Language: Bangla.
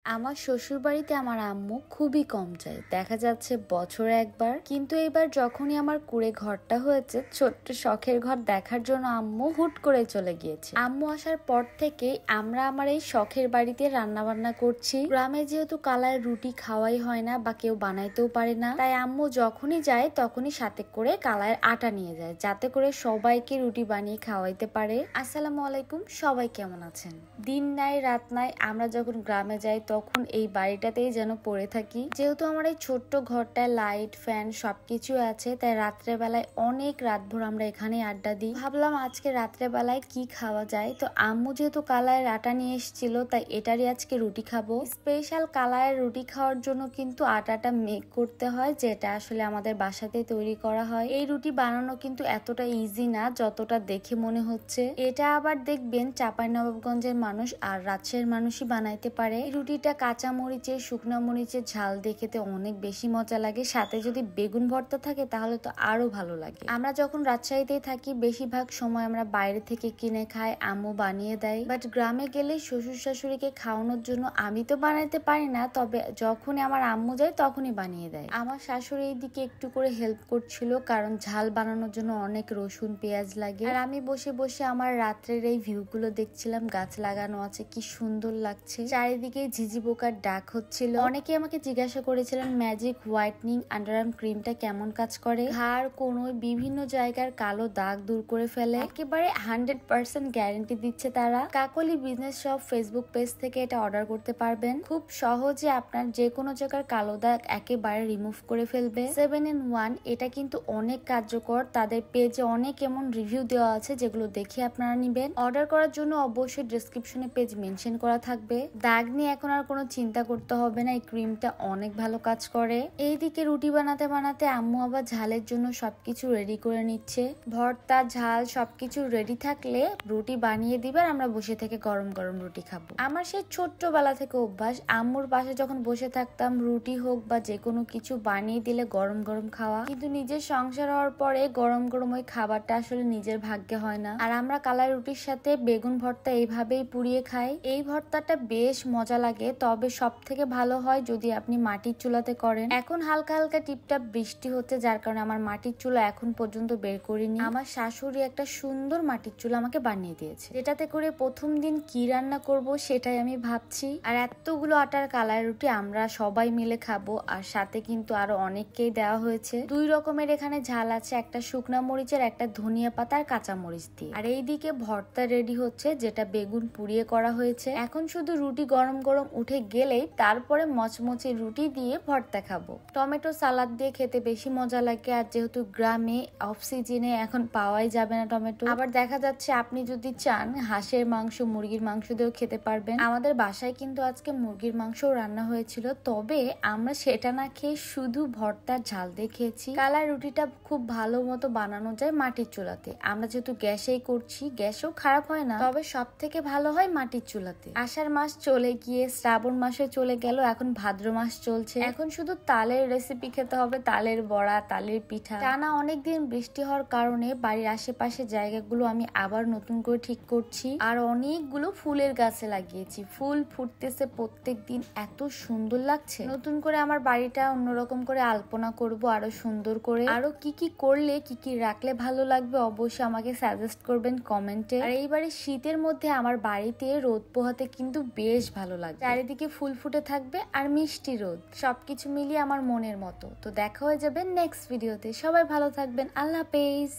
আমার শ্বশুরবাড়িতে আমার আম্মু খুবই কম যায়, দেখা যাচ্ছে বছরে একবার। কিন্তু এবার যখনই আমার কুঁড়ে ঘরটা হয়েছে, ছোট্ট শখের ঘর দেখার জন্য আম্মু হুট করে চলে গিয়েছে। আম্মু আসার পর থেকেই আমরা আমার এই শখের বাড়িতে রান্না বান্না করছি। গ্রামে যেহেতু কালার রুটি খাওয়াই হয় না বা কেউ বানাইতেও পারে না, তাই আম্মু যখনই যায় তখনই সাথে করে কালার আটা নিয়ে যায়, যাতে করে সবাইকে রুটি বানিয়ে খাওয়াইতে পারে। আসসালামু আলাইকুম, সবাই কেমন আছেন? দিন নাই রাত নাই, আমরা যখন গ্রামে যাই তখন এই বাড়িটাতেই যেন পড়ে থাকি। যেহেতু আমার এই ছোট্ট ঘরটায় লাইট ফ্যান সবকিছু আছে, তাই রাত্রে বেলায় অনেক রাতভর আমরা এখানে আড্ডা দিই। ভাবলাম আজকে রাত্রে বেলায় কি খাওয়া যায়, তো আম্মু যেহেতু কালায়ের আটা নিয়ে এসেছিল, তাই এটারই আজকে রুটি খাবো। স্পেশাল কালায়ের রুটি খাওয়ার জন্য কিন্তু আটাটা মেক করতে হয়, যেটা আসলে আমাদের বাসাতে তৈরি করা হয়। এই রুটি বানানো কিন্তু এতটা ইজি না যতটা দেখে মনে হচ্ছে। এটা আবার দেখবেন চাঁপাইনবাবগঞ্জের মানুষ আর রাজশাহীর মানুষই বানাইতে পারে। এই রুটিটা কাঁচা মরিচের শুকনো মরিচের ঝাল দিয়ে খেতে অনেক বেশি মজা লাগে, সাথে যদি বেগুন ভর্তা থাকে তাহলে তো আরো ভালো লাগে। আমরা যখন রাজশাহীতেই থাকি বেশিরভাগ সময় আমরা বাইরে থেকে কিনে খাই, আম্মু বানিয়ে দেয়। বাট গ্রামে গেলে শ্বশুর শাশুড়িকে খাওয়ানোর জন্য আমি তো বানাইতে পারি না, তবে যখনই আমার আম্মু যায় তখনই বানিয়ে দেয়। আমার শাশুড়ি এই দিকে একটু করে হেল্প করছিল, কারণ ঝাল বানানোর জন্য অনেক রসুন পেঁয়াজ লাগে। আর আমি বসে বসে আমার রাত্রের এই ভিউ গুলো দেখছিলাম। গাছ লাগানো আছে, কি সুন্দর লাগছে। চারিদিকে ঝিঝি পোকার ডাক হচ্ছিল। অনেকে আমাকে জিজ্ঞাসা করেছিলেন ম্যাজিক হোয়াইটনিং আন্ডারআর্ম ক্রিমটা কেমন কাজ করে। ঘাড় কোনোই বিভিন্ন জায়গার কালো দাগ দূর করে ফেলে, একেবারে 100% গ্যারান্টি দিচ্ছে তারা। কাকলি বিজনেস শপ ফেসবুক পেজ থেকে এটা অর্ডার করতে পারবেন। খুব সহজে আপনার যে কোনো জায়গার কালো দাগ একেবারে রিমুভ করে ফেলবে। 7-in-1 এটা কিন্তু অনেক কার্যকর। তাদের পেজে অনেক এমন রিভিউ দেওয়া আছে যেগুলো দেখে আপনারা নিবেন। অর্ডার করার জন্য অবশ্যই ডেসক্রিপশনে পেজ মেনশন করা থাকবে। দাগ নিয়ে এখন আর কোনো চিন্তা করতে হবে না, এই ক্রিমটা অনেক ভালো কাজ করে। এইদিকে রুটি বানাতে বানাতে আম্মু আবার ঝালের জন্য সবকিছু রেডি করে নিচ্ছে। ভর্তা ঝাল সবকিছু রেডি থাকলে রুটি বানিয়ে দিবে আর আমরা বসে থেকে গরম গরম রুটি খাবো। আমার সেই ছোট্টবেলা থেকে অভ্যাস, আম্মুর পাশে যখন বসে থাকতাম রুটি হোক বা যে কোনো কিছু বানিয়ে দিলে গরম গরম খাওয়া। কিন্তু নিজের সংসার হওয়ার পরে গরম গরম ওই খাবারটা আসলে নিজের ভাগ্যে হয় না। আর আমরা কালাই রুটির সাথে বেগুন ভর্তা এইভাবেই পুড়িয়ে খাই। এই ভর্তাটা বেশ মজা লাগে, তবে সব থেকে ভালো হয় যদি আপনি মাটির চুলাতে করেন। এখন হালকা হালকা টিপটাপ বৃষ্টি হচ্ছে, যার কারণে আমার মাটির চুলা এখন পর্যন্ত বের করিনি। আমার শাশুড়ি একটা সুন্দর মাটির চুলা আমাকে বানিয়ে দিয়েছে, যেটাতে করে প্রথম দিন কি রান্না করব সেটাই আমি ভাবছি। আর এতগুলো আটার কালাই রুটি আমরা সবাই মিলে খাবো, আর সাথে কিন্তু আরো অনেককেই দেওয়া হয়েছে। 2 রকমের এখানে ঝাল আছে, একটা শুকনা মরিচের, একটা ধনিয়া পাতা আর কাঁচা মরিচ দিয়ে। আর এইদিকে ভর্তা রেডি হচ্ছে, যেটা বেগুন পুড়িয়ে করা হয়েছে। এখন শুধু রুটি গরম গরম উঠে গেলেই তারপরে মচমচে রুটি দিয়ে ভর্তা খাবো। টমেটো সালাদ দিয়ে খেতে বেশি মজা লাগে, আর যেহেতু গ্রামে অফ সিজনে এখন পাওয়াই যাবে না টমেটো। আবার দেখা যাচ্ছে আপনি যদি চান হাঁসের মাংস মুরগির মাংস দিয়েও খেতে পারবেন। আমাদের বাসায় কিন্তু আজকে মুরগির মাংস রান্না হয়েছিল, তবে আমরা সেটা না খেয়ে শুধু ভর্তার ঝাল দিয়ে খেয়েছি। কালাই রুটিটা খুব ভালো মতো বানানো যায় মাটির চুলাতে। আমরা যেহেতু গ্যাসেই করছি, গ্যাসও খারাপ হয় না, তবে সব থেকে ভালো হয় মাটির চুলাতে। আষাঢ় মাস চলে গিয়ে শ্রাবণ মাসে চলে গেল, এখন ভাদ্র মাস চলছে। এখন শুধু তালের রেসিপি খেতে হবে, তালের বড়া তালের পিঠা। টানা অনেকদিন বৃষ্টি হওয়ার কারণে বাড়ির আশেপাশে জায়গাগুলো আমি আবার নতুন করে ঠিক করছি। আর অনেকগুলো ফুলের গাছে লাগিয়েছি, ফুল ফুটতেছে প্রত্যেক দিন, এত সুন্দর লাগছে। নতুন করে আমার বাড়িটা অন্যরকম করে আলপনা করব আরো সুন্দর করে। আরো কি কি করলে কি কি রাখলে ভালো লাগবে অবশ্যই আমাকে সাজেস্ট করবেন কমেন্টে। আর এইবারে শীতের মধ্যে আমার বাড়িতে রোদ পোহাতে কিন্তু বেশ ভালো লাগবে। চারিদিকে ফুল ফুটে থাকবে আর মিষ্টি রোদ, সবকিছু মিলিয়ে আমার মনের মতো। তো দেখা হয়ে যাবে নেক্সট ভিডিওতে। সবাই ভালো থাকবেন, আল্লাহ হাফেজ।